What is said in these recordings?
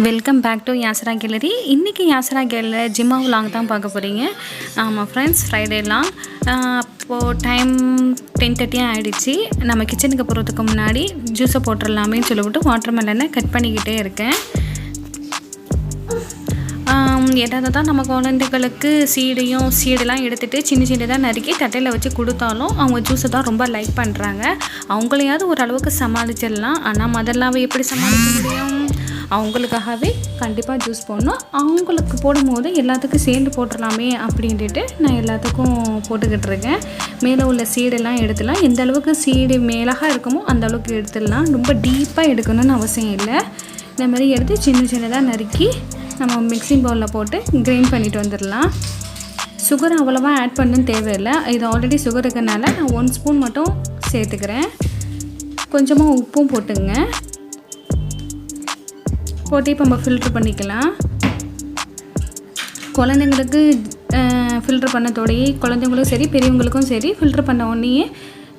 Welcome back to Yasra gallery. இன்றைக்கி யாஸ்ரா gallery ஜிம்மா விலாங் தான் பார்க்க போகிறீங்க. ஆமாம் ஃப்ரெண்ட்ஸ், ஃப்ரைடேலாம் அப்போது டைம் 10:30 ஆகிடுச்சு. நம்ம கிச்சனுக்கு போகிறதுக்கு முன்னாடி ஜூஸை போட்டுடலாமேன்னு சொல்லிவிட்டு வாட்டர் மெலனை கட் பண்ணிக்கிட்டே இருக்கேன். எதாவது தான் நம்ம குழந்தைகளுக்கு சீடெல்லாம் எடுத்துகிட்டு சின்னதாக நறுக்கி தட்டையில் வச்சு கொடுத்தாலும் அவங்க ஜூஸை தான் ரொம்ப லைக் பண்ணுறாங்க. அவங்களையாவது ஓரளவுக்கு சமாளிச்சிடலாம். ஆனால் மதர்லாவை எப்படி சமாளிக்க முடியும்? அவங்களுக்காகவே கண்டிப்பாக ஜூஸ் போடணும். அவங்களுக்கு போடும்போது எல்லாத்துக்கும் சேர்ந்து போட்டுடலாமே அப்படின்ட்டு நான் எல்லாத்துக்கும் போட்டுக்கிட்டு இருக்கேன். மேலே உள்ள சீடெல்லாம் எடுத்துடலாம். எந்த அளவுக்கு சீடு மேலாக இருக்குமோ அந்த அளவுக்கு எடுத்துடலாம். ரொம்ப டீப்பாக எடுக்கணும்னு அவசியம் இல்லை. இந்த மாதிரி எடுத்து சின்னதாக நறுக்கி நம்ம மிக்சிங் பவுலில் போட்டு கிரைண்ட் பண்ணிட்டு வந்துடலாம். சுகர் அவ்வளோவா ஆட் பண்ணணுன்னு தேவையில்லை. இது ஆல்ரெடி சுகர் இருக்கிறனால நான் 1 ஸ்பூன் மட்டும் சேர்த்துக்கிறேன். கொஞ்சமாக உப்பும் போட்டுங்க. போட்டு இப்போ நம்ம ஃபில்ட்ரு பண்ணிக்கலாம். குழந்தைங்களுக்கு ஃபில்ட்ரு பண்ணத்தோடையே குழந்தைங்களுக்கும் சரி பெரியவங்களுக்கும் சரி ஃபில்ட்ரு பண்ண உடனேயே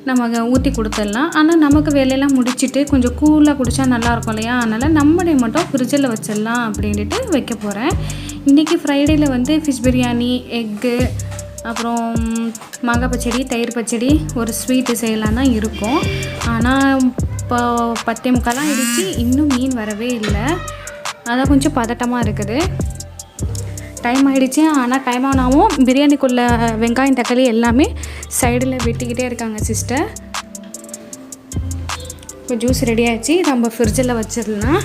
நம்ம ஊற்றி கொடுத்துடலாம். ஆனால் நமக்கு வேலையெல்லாம் முடிச்சுட்டு கொஞ்சம் கூலாக குடித்தா நல்லாயிருக்கும் இல்லையா? அதனால் நம்மளே மட்டும் ஃப்ரிட்ஜில் வச்சிடலாம் அப்படின்ட்டு வைக்க போகிறேன். இன்றைக்கி ஃப்ரைடேயில் வந்து ஃபிஷ் பிரியாணி, எக்கு, அப்புறம் மாங்காய் பச்சடி, தயிர் பச்சடி, ஒரு ஸ்வீட்டு செய்யலாம் தான் இருக்கும். ஆனால் இப்போ 10:45 ஆகிடுச்சு, இன்னும் மீன் வரவே இல்லை. அதான் கொஞ்சம் பதட்டமாக இருக்குது. டைம் ஆகிடுச்சு. ஆனால் டைம் ஆனாவும் பிரியாணிக்குள்ளே வெங்காயம் தக்காளி எல்லாமே சைடில் வெட்டிக்கிட்டே இருக்காங்க சிஸ்டர். இப்போ ஜூஸ் ரெடி ஆகிடுச்சு. நம்ம ஃப்ரிட்ஜில் வச்சிடலாம்.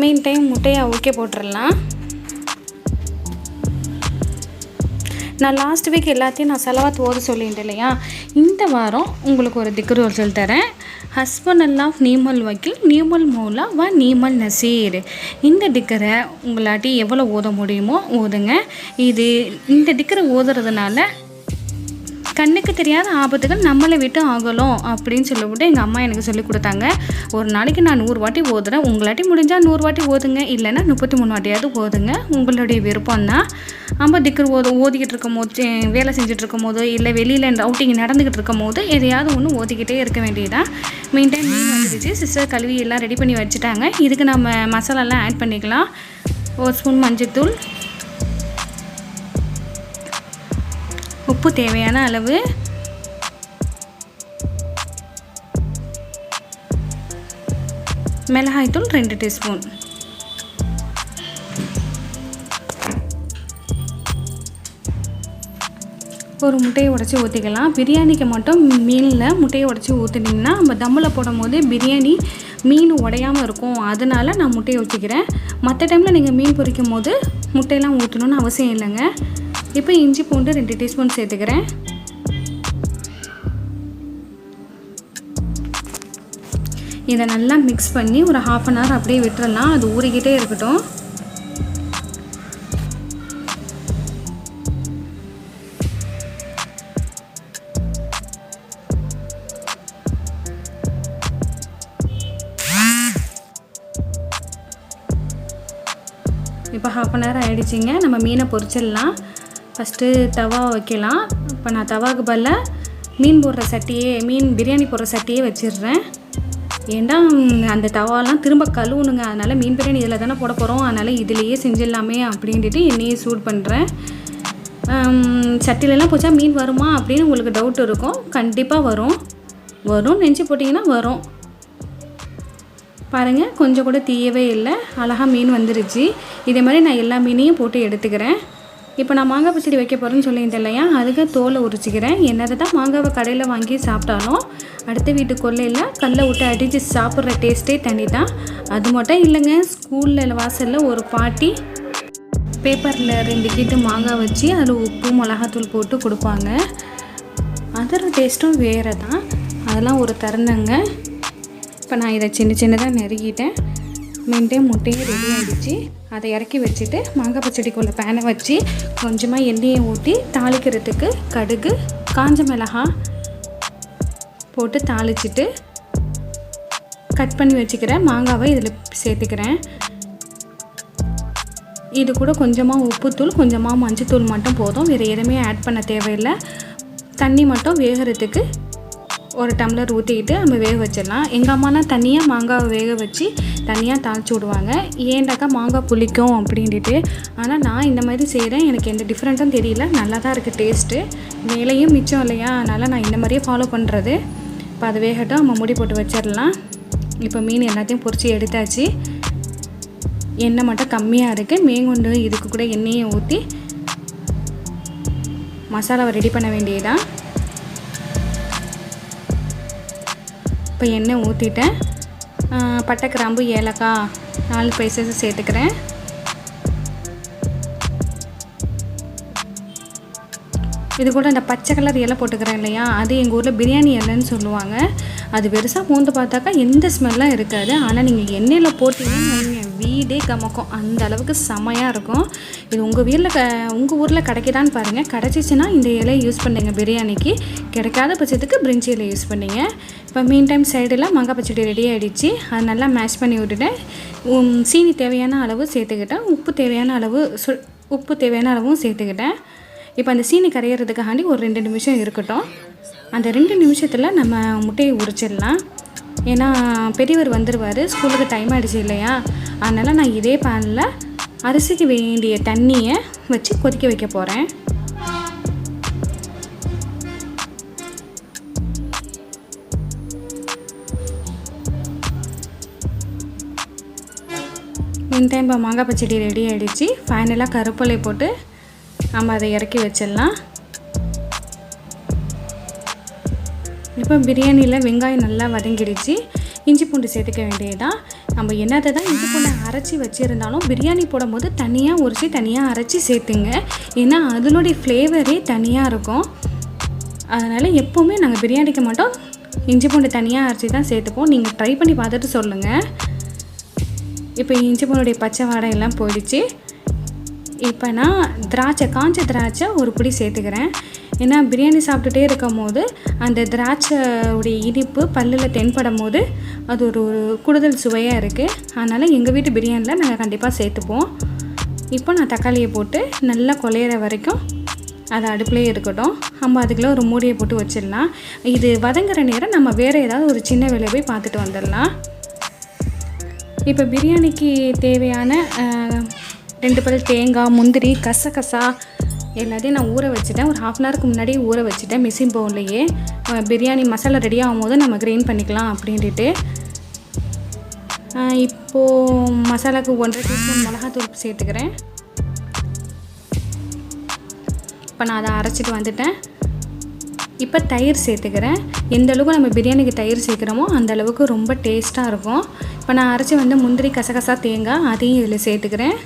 மெயின் டைம் முட்டையை ஓகே போட்டுடலாம். நான் லாஸ்ட் வீக் எல்லாத்தையும் நான் செலவாத்து ஓத சொல்லிட்டேன் இல்லையா? இந்த வாரம் உங்களுக்கு ஒரு திக்ரு சொல்லி தரேன். ஹஸ்பண்ட் அல்லாஹ் நீமல் வக்கீல் நீமல் மௌலா வ நீமல் நசீர். இந்த திக்கரை உங்களாட்டி எவ்வளோ ஓத முடியுமோ ஓதுங்க. இந்த திக்கரை ஓதுறதுனால கண்ணுக்கு தெரியாத ஆபத்துகள் நம்மளை விட்டு ஆகலாம் அப்படின்னு சொல்லிவிட்டு எங்கள் அம்மா எனக்கு சொல்லி கொடுத்தாங்க. ஒரு நாளைக்கு நான் 100 வாட்டி ஓதுறேன். உங்களாட்டி முடிஞ்சால் 100 வாட்டி ஓதுங்க, இல்லைன்னா 33 வாட்டியாவது ஓதுங்க. உங்களுடைய விருப்பம் தான். நம்ம திக்கர் ஓதிக்கிட்டு இருக்கும் போது, வேலை செஞ்சுட்டு இருக்கும் போது, இல்லை வெளியில் அவுட்டிங் நடந்துக்கிட்டு இருக்கும் போது எதையாவது ஒன்று ஓதிக்கிட்டே இருக்க வேண்டியதான். மெயின் டைம் மீன் வந்துடுச்சு. சிஸ்டர் கழுவி எல்லாம் ரெடி பண்ணி வச்சுட்டாங்க. இதுக்கு நம்ம மசாலாலாம் ஆட் பண்ணிக்கலாம். 1 ஸ்பூன் மஞ்சள்தூள், உப்பு தேவையான அளவு, மிளகாய்த்தூள் 2 டீஸ்பூன், ஒரு முட்டையை உடச்சி ஊற்றிக்கலாம். பிரியாணிக்கு மட்டும் மீனில் முட்டையை உடச்சி ஊற்றினீங்கன்னா நம்ம தம்மில் போடும் போது பிரியாணி மீன் உடையாமல் இருக்கும். அதனால் நான் முட்டையை ஊற்றிக்கிறேன். மற்ற டைமில் நீங்கள் மீன் பொரிக்கும் போது முட்டையெல்லாம் ஊற்றணுன்னு அவசியம் இல்லைங்க. இப்போ இஞ்சி பூண்டு 2 டீஸ்பூன் சேர்த்துக்கிறேன். இதை நல்லா மிக்ஸ் பண்ணி ஒரு 1/2 அன் ஹவர் அப்படியே விட்டுறலாம். அது ஊறிக்கிட்டே இருக்கட்டும். இப்போ 1/2 அன் ஹவர் ஆகிடுச்சிங்க. நம்ம மீனை பொரிச்சிடலாம். ஃபஸ்ட்டு தவா வைக்கலாம். இப்போ நான் தவாவுக்கு பதிலாக மீன் பிரியாணி போடுற சட்டியே வச்சிடுறேன். ஏன்னா அந்த தவாலாம் திரும்ப கழுவுணுங்க. அதனால் மீன் பிரியாணி இதில் தானே போட போகிறோம், அதனால் இதிலையே செஞ்சிடலாமே அப்படின்ட்டு எண்ணெயே சூட் பண்ணுறேன். சட்டிலெலாம் போச்சா மீன் வருமா அப்படின்னு உங்களுக்கு டவுட் இருக்கும். கண்டிப்பாக வரும் நினச்சி போட்டிங்கன்னா வரும். பாருங்கள், கொஞ்சம் கூட தீயவே இல்லை. அழகாக மீன் வந்துருச்சு. இதே மாதிரி நான் எல்லா மீனையும் போட்டு எடுத்துக்கிறேன். இப்போ நான் மாங்காய் பச்சடி வைக்க போகிறேன்னு சொல்லிட்டேன் இல்லையா? அதுக்கு தோலை உரிச்சிக்கிறேன். என்னதை தான் மாங்காவை கடையில் வாங்கி சாப்பிட்டாலும் அடுத்த வீட்டு கொல்லையில் கல்லை விட்டு அடித்து சாப்பிட்ற டேஸ்ட்டே தனி தான். அது மட்டும் இல்லைங்க, ஸ்கூலில் வாசலில் ஒரு பாட்டி பேப்பரில் 2 கீட்டு மாங்காய் வச்சு அதில் உப்பு மிளகாத்தூள் போட்டு கொடுப்பாங்க. அதோட டேஸ்ட்டும் வேறு தான். அதெல்லாம் ஒரு தருணங்க. இப்போ நான் இதை சின்னதாக நறுக்கிட்டேன். மெயின்டைன் முட்டையும் ரெடி ஆகிடுச்சு. அதை இறக்கி வச்சுட்டு மாங்காய் பச்சடிக்குள்ள பேனை வச்சு கொஞ்சமாக எண்ணெயை ஊற்றி தாளிக்கிறதுக்கு கடுகு, காஞ்ச மிளகாய் போட்டு தாளிச்சிட்டு கட் பண்ணி வச்சுக்கிறேன் மாங்காவை இதில் சேர்த்துக்கிறேன். இது கூட கொஞ்சமாக உப்புத்தூள், கொஞ்சமாக மஞ்சத்தூள் மட்டும் போதும். வேறு எதுவுமே ஆட் பண்ண தேவையில்லை. தண்ணி மட்டும் வேகிறதுக்கு ஒரு டம்ளர் ஊற்றிக்கிட்டு நம்ம வேக வச்சிடலாம். எங்கள் அம்மாலாம் தனியாக மாங்காவை வேக வச்சு தனியாக தாளித்து விடுவாங்க. ஏண்டாக்கா மாங்காய் புளிக்கும் அப்படின்ட்டு. ஆனால் நான் இந்த மாதிரி செய்கிறேன். எனக்கு எந்த டிஃப்ரெண்ட்டும் தெரியல, நல்லா தான் இருக்குது டேஸ்ட்டு. வேலையும் மிச்சம் இல்லையா, அதனால் நான் இந்த மாதிரியே ஃபாலோ பண்ணுறது. இப்போ அது வேகட்டும், நம்ம மூடி போட்டு வச்சிடலாம். இப்போ மீன் எல்லாத்தையும் பொரித்து எடுத்தாச்சு. எண்ணெய் மட்டும் கம்மியாக இருக்குது. மேங்கொண்டு இதுக்கு கூட எண்ணெயை ஊற்றி மசாலாவை ரெடி பண்ண வேண்டியதான். இப்போ எண்ணெய் ஊற்றிட்டேன். பட்டை, கிராம்பு, ஏலக்காய் 4 ஸ்பைசஸ் சேர்த்துக்கிறேன். இது கூட இந்த பச்சை கலர் இலை போட்டுக்கிறேன் இல்லையா, அது எங்கள் ஊரில் பிரியாணி இலைன்னு சொல்லுவாங்க. அது பெருசாக மூந்து பார்த்தாக்கா எந்த ஸ்மெல்லாம் இருக்காது. ஆனால் நீங்கள் எண்ணெயில் போட்டிங்கன்னா வீடே கமக்கும், அந்த அளவுக்கு செமையாக இருக்கும். இது உங்கள் ஊரில் கிடைக்குதான்னு பாருங்கள். கிடச்சிச்சின்னா இந்த இலையை யூஸ் பண்ணுங்க பிரியாணிக்கு. கிடைக்காத பட்சத்துக்கு பிரிஞ்சி இலை யூஸ் பண்ணிங்க. இப்போ மீன் டைம் சைடில் மாங்காய் பச்சடி ரெடி ஆகிடுச்சு. அது நல்லா மேஷ் பண்ணி விட்டுட்டேன். சீனி தேவையான அளவு சேர்த்துக்கிட்டேன். உப்பு தேவையான அளவும் சேர்த்துக்கிட்டேன். இப்போ அந்த சீனி கரையிறதுக்காண்டி ஒரு 2 நிமிஷம் இருக்கட்டும். அந்த 2 நிமிஷத்தில் நம்ம முட்டையை உரிச்சிடலாம். ஏன்னா பெரியவர் வந்துடுவார், ஸ்கூலுக்கு டைம் ஆகிடுச்சு இல்லையா. அதனால் நான் இதே பேனில் அரிசிக்கு வேண்டிய தண்ணியை வச்சு கொதிக்க வைக்க போகிறேன். இந்த டைம் இப்போ மாங்காய் பச்சடி ரெடி ஆகிடுச்சு. ஃபைனலாக கருவேப்பிலை போட்டு நம்ம அதை இறக்கி வச்சிடலாம். இப்போ பிரியாணியில் வெங்காயம் நல்லா வதங்கிடுச்சு. இஞ்சி பூண்டு சேர்த்துக்க வேண்டியதுதான். நம்ம என்னதை தான் இஞ்சி பூண்டை அரைச்சி வச்சுருந்தாலும் பிரியாணி போடும்போது தனியாக உரித்து தனியாக அரைச்சி சேர்த்துங்க. ஏன்னா அதனுடைய ஃப்ளேவரே தனியாக இருக்கும். அதனால் எப்போவுமே நாங்கள் பிரியாணிக்கு மட்டும் இஞ்சி பூண்டு தனியாக அரைச்சி தான் சேர்த்துப்போம். நீங்கள் ட்ரை பண்ணி பார்த்துட்டு சொல்லுங்கள். இப்போ இஞ்சி பூண்டுடைய பச்சை வாடை எல்லாம் போயிடுச்சு. இப்போ நான் காஞ்ச திராட்சை ஒரு பிடி சேர்த்துக்கிறேன். ஏன்னா பிரியாணி சாப்பிட்டுட்டே இருக்கும் போது அந்த திராட்சையுடைய இனிப்பு பல்லில் தென்படும் போது அது ஒரு கூடுதல் சுவையாக இருக்குது. அதனால் எங்கள் வீட்டு பிரியாணியில் நாங்கள் கண்டிப்பாக சேர்த்துப்போம். இப்போ நான் தக்காளியை போட்டு நல்லா குழையிற வரைக்கும் அது அடுப்புலேயே இருக்கட்டும். நம்ம அதுக்குள்ளே ஒரு மூடியை போட்டு வச்சிடலாம். இது வதங்குற நேரம் நம்ம வேறு ஏதாவது ஒரு சின்ன வேலையை போய் பார்த்துட்டு வந்துடலாம். இப்போ பிரியாணிக்கு தேவையான 2 பல் தேங்காய், முந்திரி, கசகசா எல்லாத்தையும் நான் ஊற வச்சுட்டேன். ஒரு 1/2 hourக்கு முன்னாடி ஊற வச்சுட்டேன் மிக்ஸி பவுல்லையே. பிரியாணி மசாலா ரெடி ஆகும் போது நம்ம கிரைண்ட் பண்ணிக்கலாம் அப்படின்ட்டு. இப்போது மசாலாவுக்கு 1.5 டீஸ்பூன் மிளகாத்தூள் சேர்த்துக்கிறேன். இப்போ நான் அதை அரைச்சிட்டு வந்துட்டேன். இப்போ தயிர் சேர்த்துக்கிறேன். எந்த அளவுக்கு நம்ம பிரியாணிக்கு தயிர் சேர்க்குறோமோ அந்த அளவுக்கு ரொம்ப டேஸ்ட்டாக இருக்கும். இப்போ நான் அரைச்சி முந்திரி, கசகசா, தேங்காய் அதையும் இதில் சேர்த்துக்கிறேன்.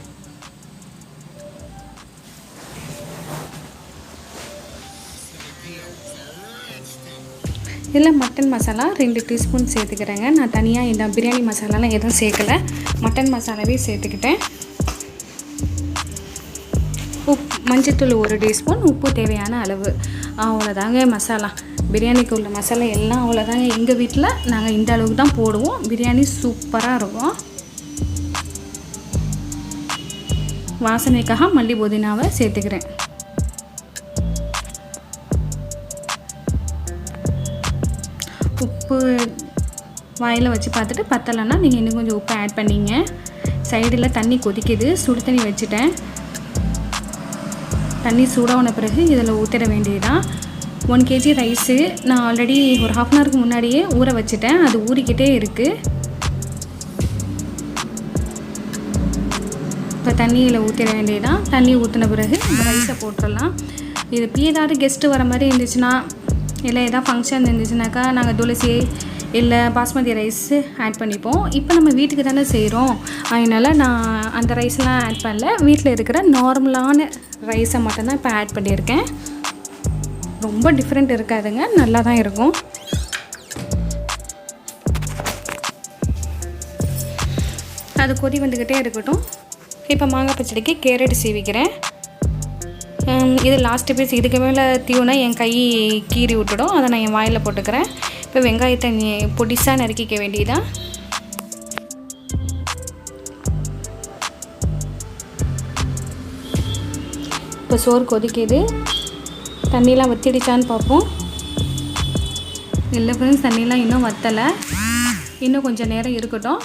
இதில் மட்டன் மசாலா 2 டீஸ்பூன் சேர்த்துக்கிறேங்க. நான் தனியாக இந்த பிரியாணி மசாலாலாம் எதுவும் சேர்க்கலை, மட்டன் மசாலாவே சேர்த்துக்கிட்டேன். மஞ்சத்தூள் 1 டீஸ்பூன், உப்பு தேவையான அளவு. அவ்வளோதாங்க மசாலா. பிரியாணிக்கு உள்ள மசாலா எல்லாம் அவ்வளோதாங்க. எங்கள் வீட்டில் நாங்கள் இந்த அளவுக்கு தான் போடுவோம். பிரியாணி சூப்பராக இருக்கும். வாசனைக்காக மல்லி புதினாவை சேர்த்துக்கிறேன். உப்பு வாயில் வச்சு பார்த்துட்டு பத்தலைன்னா நீங்கள் இன்னும் கொஞ்சம் உப்பு ஆட் பண்ணிங்க. சைடில் தண்ணி கொதிக்குது, சுடு தண்ணி வச்சுட்டேன். தண்ணி சூடான பிறகு இதில் ஊற்றிட வேண்டியதுதான். 1 kg ரைஸு நான் ஆல்ரெடி ஒரு 1/2 hourக்கு முன்னாடியே ஊற வச்சுட்டேன். அது ஊறிக்கிட்டே இருக்குது. இப்போ தண்ணியில் ஊற்றிட வேண்டியதுதான். தண்ணி ஊற்றின பிறகு ரைஸை போட்டுடலாம். இது ஏதாவது கெஸ்ட்டு வர மாதிரி இருந்துச்சுன்னா, இல்லை ஏதாவது ஃபங்க்ஷன் இருந்துச்சுனாக்கா நாங்கள் துளசி இல்லை பாஸ்மதி ரைஸு ஆட் பண்ணிப்போம். இப்போ நம்ம வீட்டுக்கு தானே செய்கிறோம், அதனால் நான் அந்த ரைஸ்லாம் ஆட் பண்ணல. வீட்டில் இருக்கிற நார்மலான ரைஸை மட்டும்தான் இப்போ ஆட் பண்ணியிருக்கேன். ரொம்ப டிஃப்ரெண்ட் இருக்காதுங்க, நல்லா தான் இருக்கும். அது கொதி வந்துக்கிட்டே இருக்கட்டும். இப்போ மாங்காய் பச்சடிக்கு கேரட் சீவிக்கிறேன். இது லாஸ்ட்டு பீஸ். இதுக்கு மேலே தீவுனா என் கை கீறி விட்டுடும், அதை நான் என் வாயில் போட்டுக்கிறேன். இப்போ வெங்காயத்தை பொடிசாக நறுக்கிக்க வேண்டியதான். இப்போ சோறு கொதிக்குது. தண்ணியெலாம் வத்திடுச்சான்னு பார்ப்போம். இல்லை ஃப்ரெண்ட்ஸ், தண்ணியெலாம் இன்னும் வற்றலை. இன்னும் கொஞ்சம் நேரம் இருக்கட்டும்.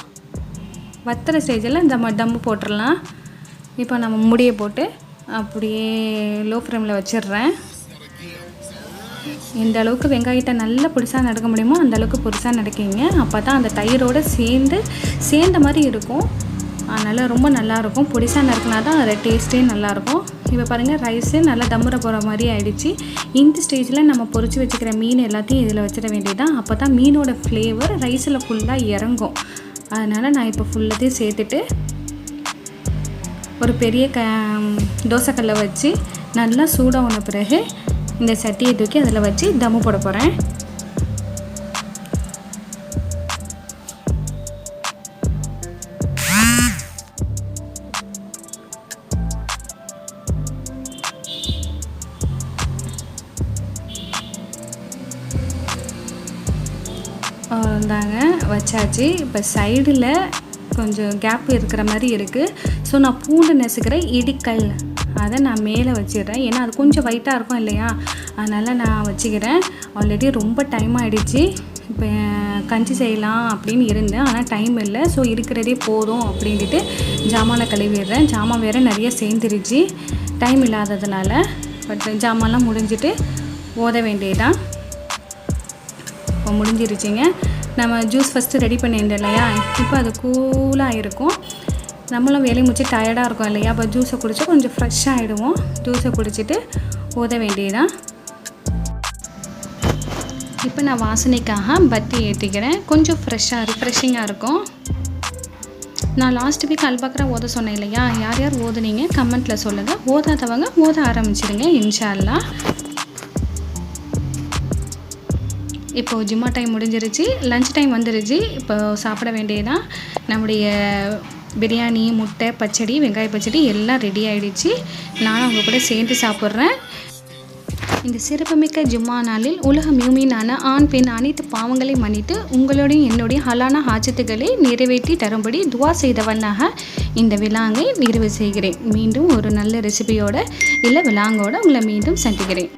வற்றுற ஸ்டேஜில் இந்த தம்மு போட்டுடலாம். இப்போ நம்ம மூடியை போட்டு அப்படியே லோ ஃப்ளேமில் வச்சிடுறேன். எந்த அளவுக்கு வெங்காயத்தை நல்லா பொடிசாக நறுக்க முடியுமோ அந்த அளவுக்கு பொடிசாக நறுக்கிங்க. அப்போ தான் அந்த தயிரோடு சேர்ந்த மாதிரி இருக்கும். அதனால் ரொம்ப நல்லாயிருக்கும். பொடிசாக நறுக்கினா தான் அதோட டேஸ்ட்டே நல்லாயிருக்கும். இப்போ பாருங்கள், ரைஸு நல்லா தம்முற போகிற மாதிரி ஆகிடுச்சு. இந்த ஸ்டேஜில் நம்ம பொரிச்சு வச்சுக்கிற மீன் எல்லாத்தையும் இதில் வச்சிட வேண்டியதான். அப்போ தான் மீனோட ஃப்ளேவர் ரைஸில் ஃபுல்லாக இறங்கும். அதனால் நான் இப்போ ஃபுல்லாத்தையும் சேர்த்துட்டு ஒரு பெரிய தோசைக்கல்லை வச்சு நல்லா சூடான பிறகு இந்த சட்டியை தூக்கி அதில் வச்சு தம்மு போட போகிறேன். தாங்க வச்சாச்சு. இப்போ சைடில் கொஞ்சம் கேப் இருக்கிற மாதிரி இருக்குது. ஸோ நான் பூண்டு நெசுக்கிற இடிக்கல் அதை நான் மேலே வச்சிடுறேன். ஏன்னா அது கொஞ்சம் வெயிட்டாக இருக்கும் இல்லையா, அதனால் நான் வச்சுக்கிறேன். ஆல்ரெடி ரொம்ப டைம் ஆகிடுச்சு. இப்போ கஞ்சி செய்யலாம் அப்படின்னு இருந்தேன், ஆனால் டைம் இல்லை. ஸோ இருக்கிறதே போதும் அப்படின்ட்டு ஜாமானை கழுவிடுறேன். ஜாமான் வேறு நிறைய சேர்ந்துருச்சு டைம் இல்லாததுனால. பட் ஜாமான்லாம் முடிஞ்சிட்டு ஓத வேண்டியதான். இப்போ முடிஞ்சிருச்சுங்க. நம்ம ஜூஸ் ஃபஸ்ட்டு ரெடி பண்ணியிருந்தோம் இல்லையா, இப்போ அது கூலாக இருக்கும். நம்மளும் வேலையை முடிச்சு டயர்டாக இருக்கும் இல்லையா, அப்போ ஜூஸை குடித்தா கொஞ்சம் ஃப்ரெஷ்ஷாக ஆகிடுவோம். ஜூஸை குடிச்சிட்டு ஓத வேண்டியதான். இப்போ நான் வாசனைக்காக பத்தி ஏற்றிக்கிறேன். கொஞ்சம் ரிஃப்ரெஷிங்காக இருக்கும். நான் லாஸ்ட் வீக் அல்பக்ரா ஓத சொன்னேன் இல்லையா, யார் யார் ஓதுனீங்க கமெண்ட்டில் சொல்லுங்கள். ஓதாதவங்க ஓத ஆரம்பிச்சிடுங்க இன்ஷா அல்லாஹ். இப்போது ஜும்மா டைம் முடிஞ்சிருச்சு, லன்ச் டைம் வந்துருச்சு. இப்போ சாப்பிட வேண்டியதான். நம்முடைய பிரியாணி, முட்டை, பச்சடி, வெங்காய பச்சடி எல்லாம் ரெடி ஆகிடுச்சு. நானும் அவங்க கூட சேர்ந்து சாப்பிட்றேன். இந்த சிறப்புமிக்க ஜும்மா நாளில் உலக மியூமீனான ஆண் பெண் அனைத்து பாவங்களை மன்னித்து உங்களுடைய என்னுடைய ஹலான ஹாஜத்துக்களை நிறைவேற்றி தரும்படி துவா செய்தவனாக இந்த விலாங்கை நிறைவு செய்கிறேன். மீண்டும் ஒரு நல்ல ரெசிபியோட இல்லை விலாங்கோட உங்களை மீண்டும் சந்திக்கிறேன்.